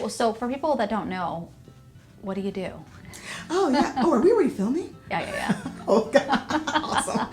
Well, so for people that don't know, what do you do? Oh, yeah. Oh, are we already filming? Yeah. Oh, God. Awesome.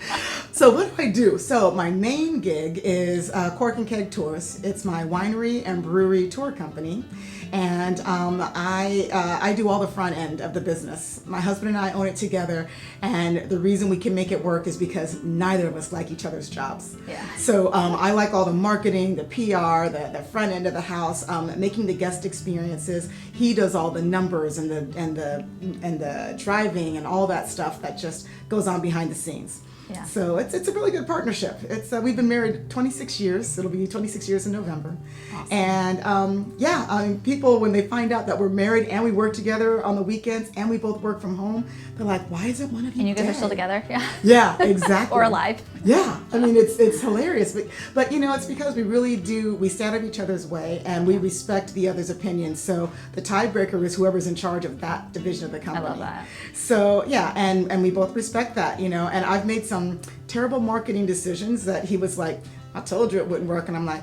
So what do I do? So my main gig is Cork and Keg Tours. It's my winery and brewery tour company. And I do all the front end of the business. My husband and I own it together. And the reason we can make it work is because neither of us like each other's jobs. Yeah. So I like all the marketing, the PR, the front end of the house, making the guest experiences. He does all the numbers and the driving and all that stuff that just goes on behind the scenes. Yeah. So it's a really good partnership. It's we've been married 26 years. It'll be 26 years in November. Awesome. And people, when they find out that we're married and we work together on the weekends and we both work from home, they're like, "Why isn't one of you?" And you guys dead? are still together? Yeah. Yeah, exactly. Or alive. Yeah, I mean it's hilarious, but it's because we really do. We stand up each other's way and we respect the other's opinions. So the tiebreaker is whoever's in charge of that division of the company. I love that. So yeah, and we both respect that, And I've made some terrible marketing decisions that he was like, "I told you it wouldn't work," and I'm like,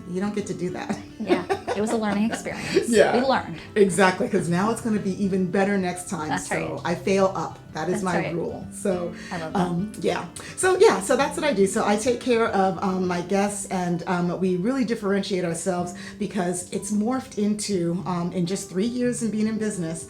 you don't get to do that. Yeah, it was a learning experience. Yeah, we learned. Exactly, because now it's going to be even better next time. That's so right. I fail up. That is That's my right. rule. So I love that. So that's what I do. So I take care of my guests, and we really differentiate ourselves because it's morphed into in just 3 years in being in business,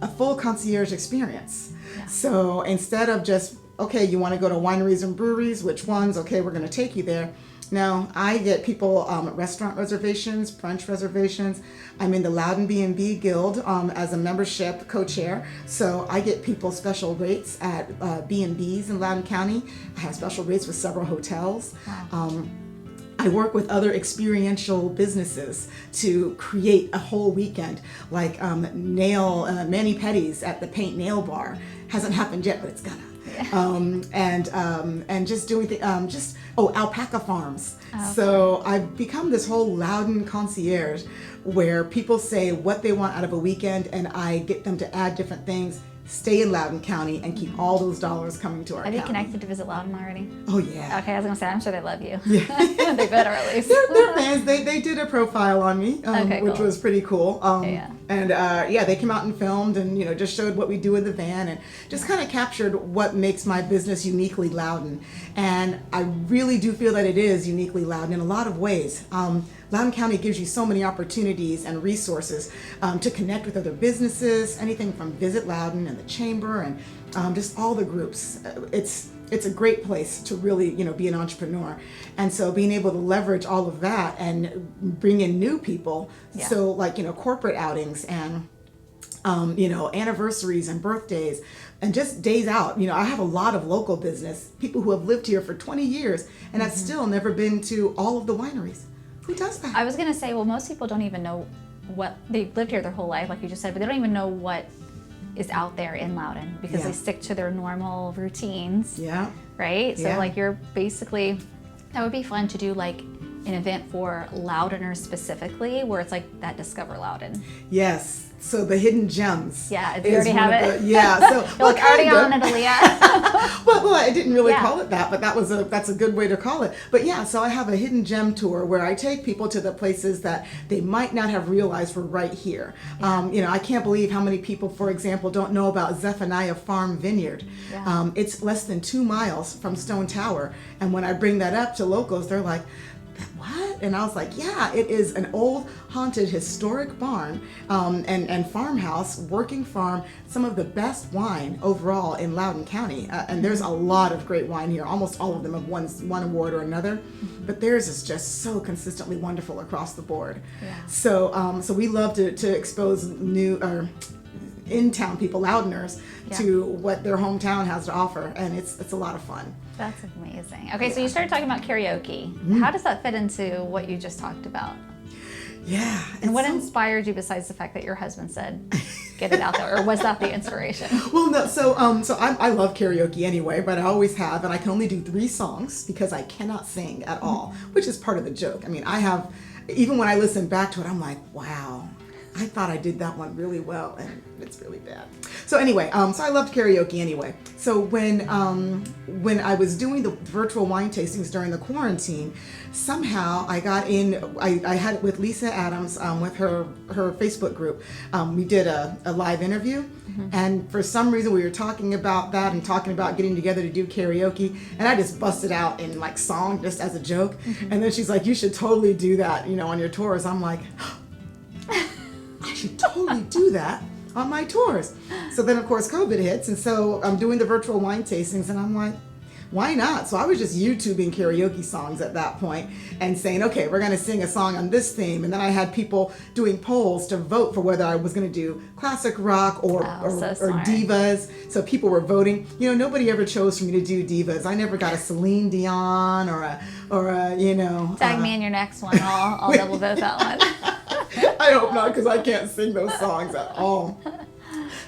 a full concierge experience. Yeah. So instead of just, okay, you want to go to wineries and breweries, which ones? Okay, we're going to take you there. Now, I get people restaurant reservations, brunch reservations. I'm in the Loudon B&B Guild as a membership co-chair. So I get people special rates at B&Bs in Loudon County. I have special rates with several hotels. Wow. I work with other experiential businesses to create a whole weekend, like mani-pedis at the Paint Nail Bar. Hasn't happened yet, but it's gonna. And just doing alpaca farms. Okay. So I've become this whole Loudon concierge where people say what they want out of a weekend, and I get them to add different things, stay in Loudon County, and keep all those dollars coming to our Have county. you connected to Visit Loudon already? Oh yeah. Okay, I was gonna say, I'm sure they love you. Yeah. They better at least. They're fans. They did a profile on me, Okay, which cool. was pretty cool. Yeah. And they came out and filmed and just showed what we do in the van and just kind of captured what makes my business uniquely Loudon. And I really do feel that it is uniquely Loudon in a lot of ways. Loudon County gives you so many opportunities and resources to connect with other businesses, anything from Visit Loudon and the Chamber and just all the groups. It's a great place to really, be an entrepreneur. And so being able to leverage all of that and bring in new people. Yeah. So like, corporate outings and, anniversaries and birthdays and just days out. I have a lot of local business, people who have lived here for 20 years and have still never been to all of the wineries. Who does that? I was gonna say, well, most people don't even know what they've lived here their whole life, like you just said, but they don't even know what is out there in Loudon because Yeah. they stick to their normal routines. Yeah. Right? So Yeah. like you're basically, that would be fun to do like an event for Loudoners specifically where it's like that Discover Loudon. Yes. So the hidden gems. Yeah, do is you already one have of it? the- yeah. So You're like already on it, Aliyah. well, I didn't really Yeah. call it that, but that's a good way to call it. But yeah, so I have a hidden gem tour where I take people to the places that they might not have realized were right here. I can't believe how many people, for example, don't know about Zephaniah Farm Vineyard. Yeah. It's less than 2 miles from Stone Tower, and when I bring that up to locals, they're like, "What?" And I was like, yeah, it is an old haunted historic barn and farmhouse, working farm, some of the best wine overall in Loudon County. And there's a lot of great wine here. Almost all of them have won one award or another, but theirs is just so consistently wonderful across the board. Yeah. So we love to expose new or in-town people, Loudoners, Yeah. to what their hometown has to offer, and it's a lot of fun. That's amazing. Okay, so you started talking about karaoke. How does that fit into what you just talked about? Yeah. And what it's so- inspired you besides the fact that your husband said, get it out there? Or was that the inspiration? Well, no. So I love karaoke anyway, but I always have, and I can only do 3 songs because I cannot sing at all, which is part of the joke. I mean, even when I listen back to it, I'm like, wow, I thought I did that one really well, and it's really bad. So anyway, so I loved karaoke anyway. So when I was doing the virtual wine tastings during the quarantine, somehow I got in. I had it with Lisa Adams with her Facebook group. We did a live interview, and for some reason we were talking about that and talking about getting together to do karaoke, and I just busted out in like song just as a joke. And then she's like, "You should totally do that, on your tours." I'm like, I should totally do that on my tours. So then of course COVID hits, and so I'm doing the virtual wine tastings, and I'm like, why not? So I was just YouTubing karaoke songs at that point and saying, okay, we're gonna sing a song on this theme. And then I had people doing polls to vote for whether I was gonna do classic rock or divas. So people were voting. Nobody ever chose for me to do divas. I never got a Celine Dion or a Tag me in your next one. I'll double vote that one. I hope not, because I can't sing those songs at all.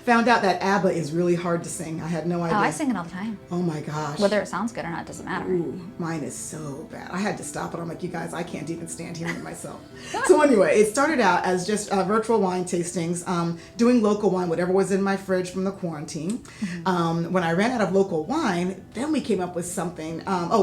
Found out that ABBA is really hard to sing. I had no idea. Oh, I sing it all the time. Oh my gosh. Whether it sounds good or not doesn't matter. Ooh, mine is so bad. I had to stop it. I'm like, you guys, I can't even stand hearing it myself. So anyway, it started out as just virtual wine tastings, doing local wine, whatever was in my fridge from the quarantine. When I ran out of local wine, then we came up with something.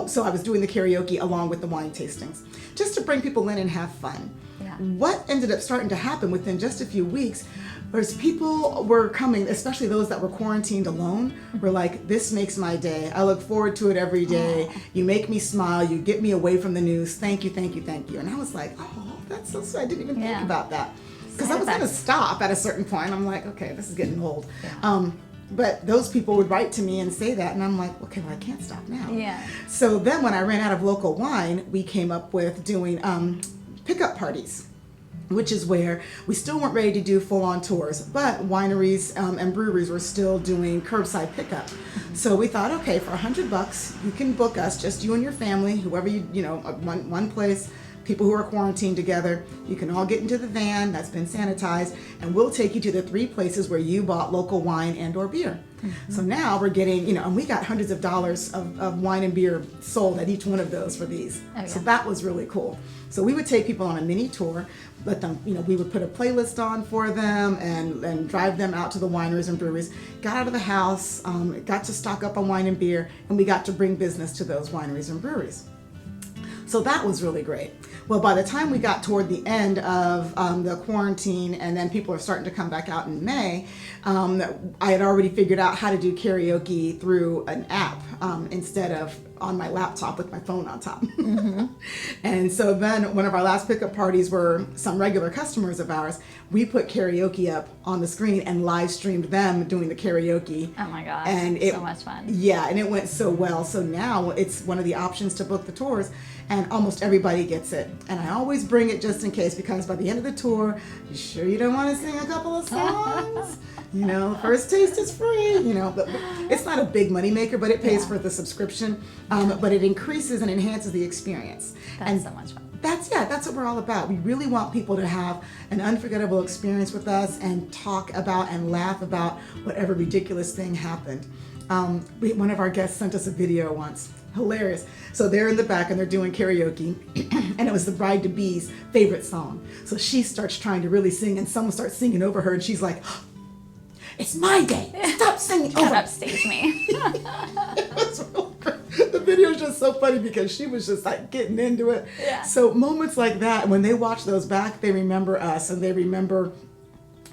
So I was doing the karaoke along with the wine tastings, just to bring people in and have fun. Yeah. What ended up starting to happen within just a few weeks was people were coming, especially those that were quarantined alone, were like, this makes my day. I look forward to it every day. You make me smile. You get me away from the news. Thank you, thank you, thank you. And I was like, oh, that's so sweet. I didn't even think about that. Because I was going to stop at a certain point. I'm like, okay, this is getting old. Yeah. But those people would write to me and say that, and I'm like, okay, well, I can't stop now. Yeah. So then when I ran out of local wine, we came up with doing pickup parties, which is where we still weren't ready to do full-on tours, but wineries and breweries were still doing curbside pickup. So we thought, okay, for $100, you can book us, just you and your family, whoever one place, people who are quarantined together. You can all get into the van that's been sanitized, and we'll take you to the 3 places where you bought local wine and or beer. So now we're getting, and we got hundreds of dollars of wine and beer sold at each one of those for these. Oh, yeah. So that was really cool. So we would take people on a mini tour, let them, we would put a playlist on for them and drive them out to the wineries and breweries, got out of the house, got to stock up on wine and beer, and we got to bring business to those wineries and breweries. So that was really great. Well, by the time we got toward the end of the quarantine, and then people are starting to come back out in May, I had already figured out how to do karaoke through an app instead of on my laptop with my phone on top. And so then one of our last pickup parties were some regular customers of ours. We put karaoke up on the screen and live streamed them doing the karaoke. Oh my gosh, and so much fun. Yeah, and it went so well. So now it's one of the options to book the tours, and almost everybody gets it. And I always bring it just in case, because by the end of the tour, you sure you don't want to sing a couple of songs? First taste is free, but it's not a big money maker, but it pays for the subscription, but it increases and enhances the experience. That's so much fun. That's what we're all about. We really want people to have an unforgettable experience with us and talk about and laugh about whatever ridiculous thing happened. One of our guests sent us a video once. Hilarious. So they're in the back and they're doing karaoke, and it was the bride-to-be's favorite song. So she starts trying to really sing, and someone starts singing over her, and she's like, it's my day. Stop singing over. Upstage me. It was really great. The video is just so funny because she was just like getting into it. Yeah. So moments like that, when they watch those back, they remember us and they remember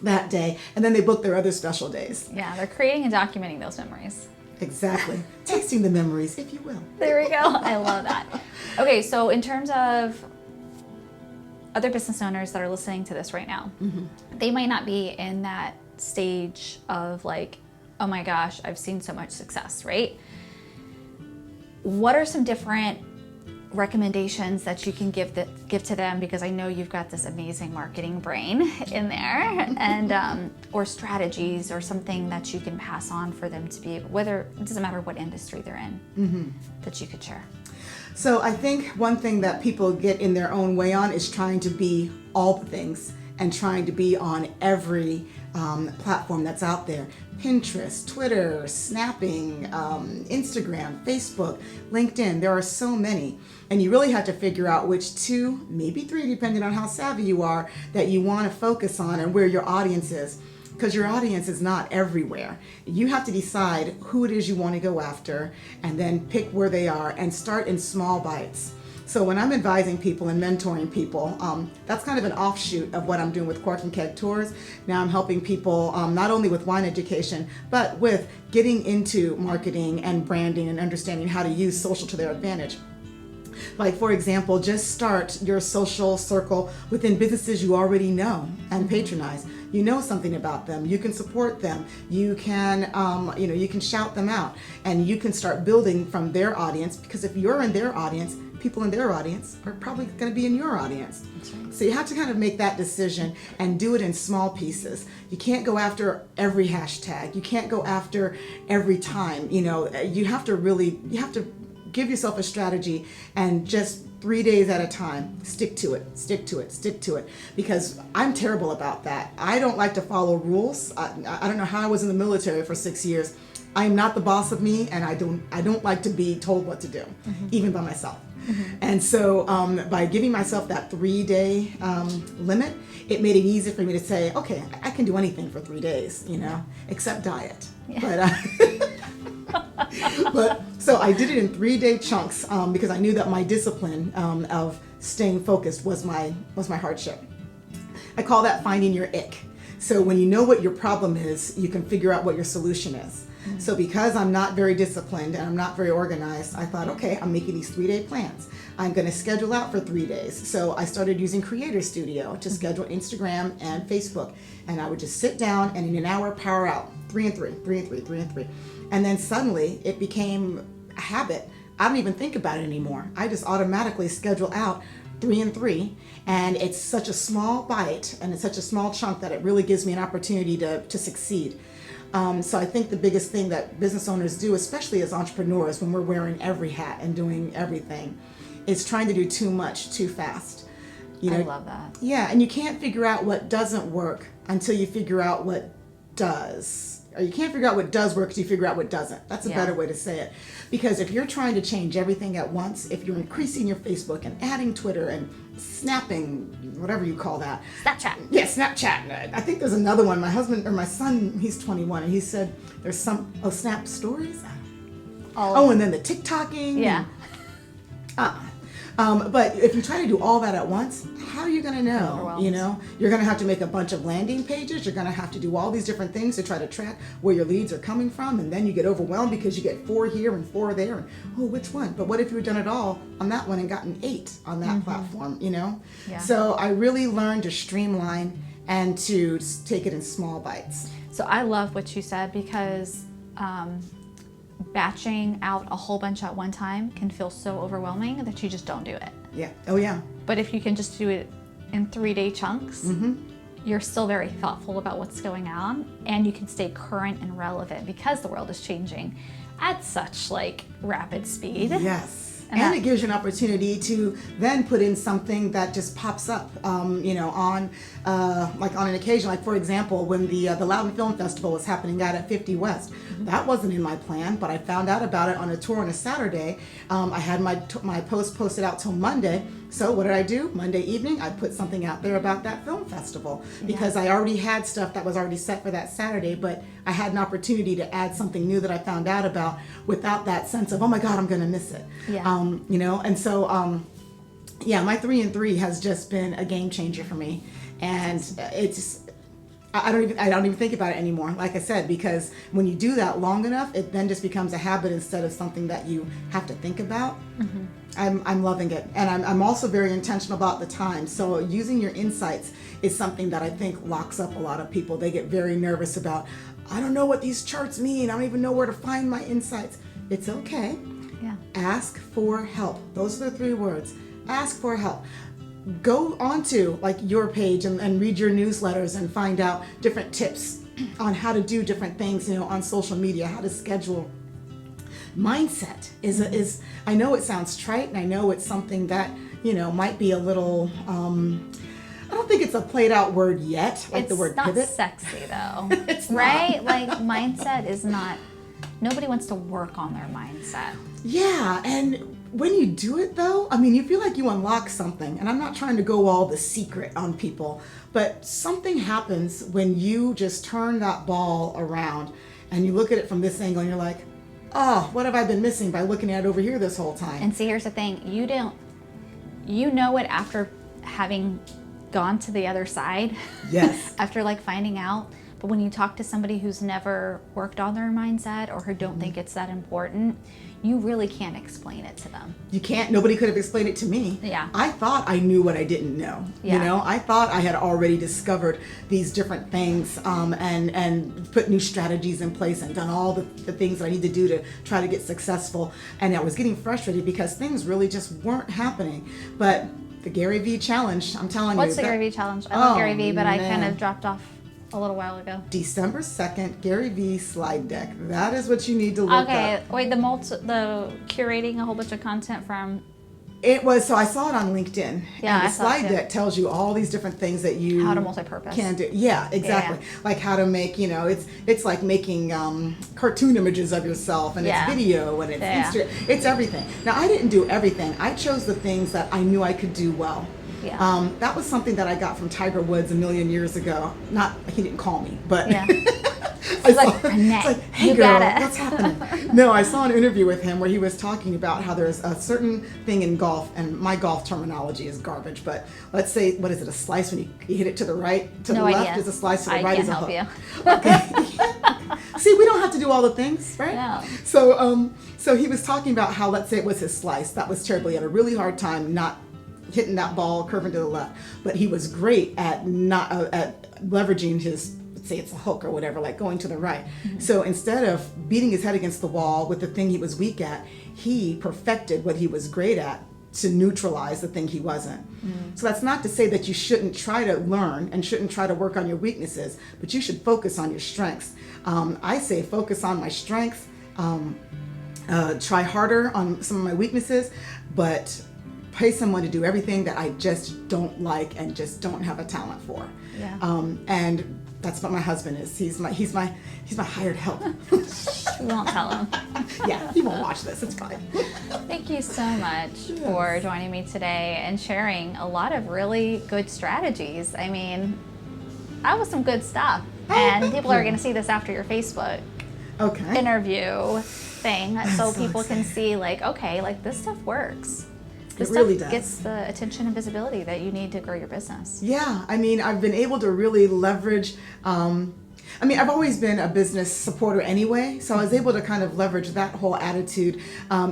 that day, and then they book their other special days. Yeah, they're creating and documenting those memories. Exactly. Tasting the memories, if you will. There we go. I love that. Okay, so in terms of other business owners that are listening to this right now, they might not be in that stage of like, oh my gosh, I've seen so much success, right? What are some different recommendations that you can give to them, because I know you've got this amazing marketing brain in there, and or strategies or something that you can pass on for them to be, whether it doesn't matter what industry they're in, that you could share. So I think one thing that people get in their own way on is trying to be all the things and trying to be on every platform that's out there. Pinterest, Twitter, Snapping, Instagram, Facebook, LinkedIn. There are so many. And you really have to figure out which 2, maybe 3, depending on how savvy you are, that you want to focus on and where your audience is. Because your audience is not everywhere. You have to decide who it is you want to go after and then pick where they are and start in small bites. So when I'm advising people and mentoring people, that's kind of an offshoot of what I'm doing with Cork and Keg Tours. Now I'm helping people not only with wine education, but with getting into marketing and branding and understanding how to use social to their advantage. Like, for example, just start your social circle within businesses you already know and patronize. You know something about them. You can support them. You can, you can shout them out, and you can start building from their audience. Because if you're in their audience, people in their audience are probably going to be in your audience. That's right. So you have to kind of make that decision and do it in small pieces. You can't go after every hashtag. You can't go after every time. You have to give yourself a strategy and just 3 days at a time, stick to it. Because I'm terrible about that. I don't like to follow rules. I don't know how I was in the military for 6 years. I am not the boss of me, and I don't like to be told what to do, even by myself. And so by giving myself that 3-day limit, it made it easy for me to say, okay, I can do anything for 3 days, except diet. Yeah. But so I did it in 3-day chunks because I knew that my discipline of staying focused was my hardship. I call that finding your ick. So when you know what your problem is, you can figure out what your solution is. So because I'm not very disciplined and I'm not very organized, I thought, okay, I'm making these 3-day plans. I'm going to schedule out for 3 days. So I started using Creator Studio to schedule Instagram and Facebook. And I would just sit down and in an hour power out 3 and 3, 3 and 3, 3 and 3. And then suddenly it became a habit. I don't even think about it anymore. I just automatically schedule out 3 and 3. And it's such a small bite and it's such a small chunk that it really gives me an opportunity to succeed. So I think the biggest thing that business owners do, especially as entrepreneurs, when we're wearing every hat and doing everything, is trying to do too much too fast. I love that. Yeah, and you can't figure out what doesn't work until you figure out what does. Or you can't figure out what does work until you figure out what doesn't. That's a better way to say it. Because if you're trying to change everything at once, if you're increasing your Facebook and adding Twitter and snapping, whatever you call that. Snapchat. Yeah, Snapchat. I think there's another one. My son, he's 21, and he said there's Snap Stories? And then the TikToking. Yeah. But if you try to do all that at once, how are you going to know? You're going to have to make a bunch of landing pages. You're going to have to do all these different things to try to track where your leads are coming from. And then you get overwhelmed because you get 4 here and 4 there. And, which one? But what if you had done it all on that one and gotten 8 on that platform, Yeah. So I really learned to streamline and to take it in small bites. So I love what you said because batching out a whole bunch at one time can feel so overwhelming that you just don't do it. Yeah. Oh, yeah. But if you can just do it in 3-day chunks, you're still very thoughtful about what's going on, and you can stay current and relevant because the world is changing at such rapid speed. Yes. And it gives you an opportunity to then put in something that just pops up, on an occasion. Like, for example, when the Loudon Film Festival was happening out at 50 West, that wasn't in my plan, but I found out about it on a tour on a Saturday. I had my post posted out till Monday. So what did I do? Monday evening, I put something out there about that film festival because I already had stuff that was already set for that Saturday, but I had an opportunity to add something new that I found out about without that sense of, oh my God, I'm going to miss it. Yeah. And so, my 3 and 3 has just been a game changer for me. And it's, I don't even think about it anymore, like I said, because when you do that long enough, it then just becomes a habit instead of something that you have to think about. I'm loving it. And I'm also very intentional about the time. So using your insights is something that I think locks up a lot of people. They get very nervous about, I don't know what these charts mean. I don't even know where to find my insights. It's okay. Yeah. Ask for help. Those are the 3 words. Ask for help. Go onto your page and read your newsletters and find out different tips on how to do different things, on social media, how to schedule. Mindset is I know it sounds trite, and I know it's something that, might be a little don't think it's a played out word yet, like the word pivot. It's not sexy though. It's right? not. Like mindset is not, nobody wants to work on their mindset. Yeah, and when you do it though, I mean, you feel like you unlock something, and I'm not trying to go all the secret on people, but something happens when you just turn that ball around and you look at it from this angle and you're like, oh, what have I been missing by looking at it over here this whole time? And see, here's the thing, you know it after having gone to the other side. Yes. After like finding out. But when you talk to somebody who's never worked on their mindset or who don't think it's that important, you really can't explain it to them. You can't. Nobody could have explained it to me. Yeah. I thought I knew what I didn't know. Yeah. You know, I thought I had already discovered these different things and put new strategies in place and done all the things that I need to do to try to get successful. And I was getting frustrated because things really just weren't happening. But the Gary Vee challenge, I'm telling you. What's the Gary Vee challenge? I love Gary Vee, but I kind man. of dropped off a little while ago. December 2nd, Gary Vee slide deck. That is what you need to look up. Wait, the curating a whole bunch of content from. It was, so I saw it on LinkedIn. Yeah, and the I saw it slide too. deck tells you all these different things that you How to multi-purpose. can do. Yeah, exactly. Yeah. Like how to make, you know, it's like making cartoon images of yourself, and Yeah. it's video, and it's Yeah. it's everything. Now I didn't do everything. I chose the things that I knew I could do well. Yeah. That was something that I got from Tiger Woods a million years ago. Not, he didn't call me, but Yeah. I like, Renee, it's like, hey you girl, got it. what's happening? No, I saw an interview with him where he was talking about how there's a certain thing in golf, and my golf terminology is garbage, but let's say, what is it, a slice when you hit it to the right, to No the idea. left is a slice, to the I right can't is a help hook. you. Okay. See, we don't have to do all the things, right? No. So he was talking about how, let's say it was his slice, that was terrible. He had a really hard time not hitting that ball curving to the left, but he was great at not at leveraging his, let's say it's a hook or whatever, like going to the right. Mm-hmm. So instead of beating his head against the wall with the thing he was weak at, he perfected what he was great at to neutralize the thing he wasn't. So that's not to say that you shouldn't try to learn and shouldn't try to work on your weaknesses, but you should focus on your strengths. I say focus on my strengths, try harder on some of my weaknesses, but pay someone to do everything that I just don't like and just don't have a talent for. Yeah. And that's what my husband is. He's my hired help. We won't tell him. Yeah, he won't watch this. It's fine. Thank you so much for joining me today and sharing a lot of really good strategies. I mean, that was some good stuff. And thank people are you. going to see this after your Facebook Okay. interview thing, so so people can excited. see like, okay, like this stuff works. This It really stuff does. gets the attention and visibility that you need to grow your business. Yeah, I mean, I've been able to really leverage. I mean, I've always been a business supporter anyway, so I was able to kind of leverage that whole attitude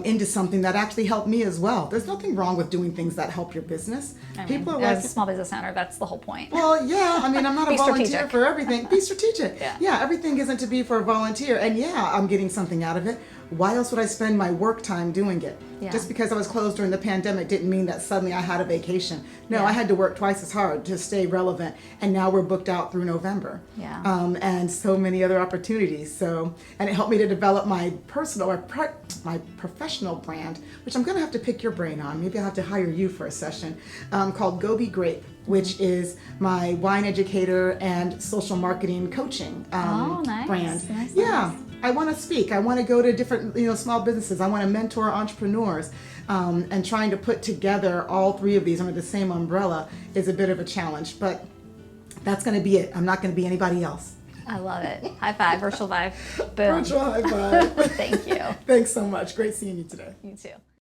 into something that actually helped me as well. There's nothing wrong with doing things that help your business. I mean, People are like, as a small business owner, that's the whole point. well, yeah, I mean, I'm not a Be volunteer strategic. for everything. Be strategic. Yeah. Everything isn't to be for a volunteer. And yeah, I'm getting something out of it. Why else would I spend my work time doing it? Yeah. Just because I was closed during the pandemic didn't mean that suddenly I had a vacation. No, Yeah. I had to work twice as hard to stay relevant. And now we're booked out through November. Yeah. And so many other opportunities. So, and it helped me to develop my personal or my professional brand, which I'm going to have to pick your brain on. Maybe I'll have to hire you for a session, called Go Be Grape, which is my wine educator and social marketing coaching Oh, nice. brand. Nice, Yeah. nice. I want to speak. I want to go to different, small businesses. I want to mentor entrepreneurs, and trying to put together all three of these under the same umbrella is a bit of a challenge. But that's going to be it. I'm not going to be anybody else. I love it. High five, virtual vibe. Boom. Virtual high five. Thank you. Thanks so much. Great seeing you today. You too.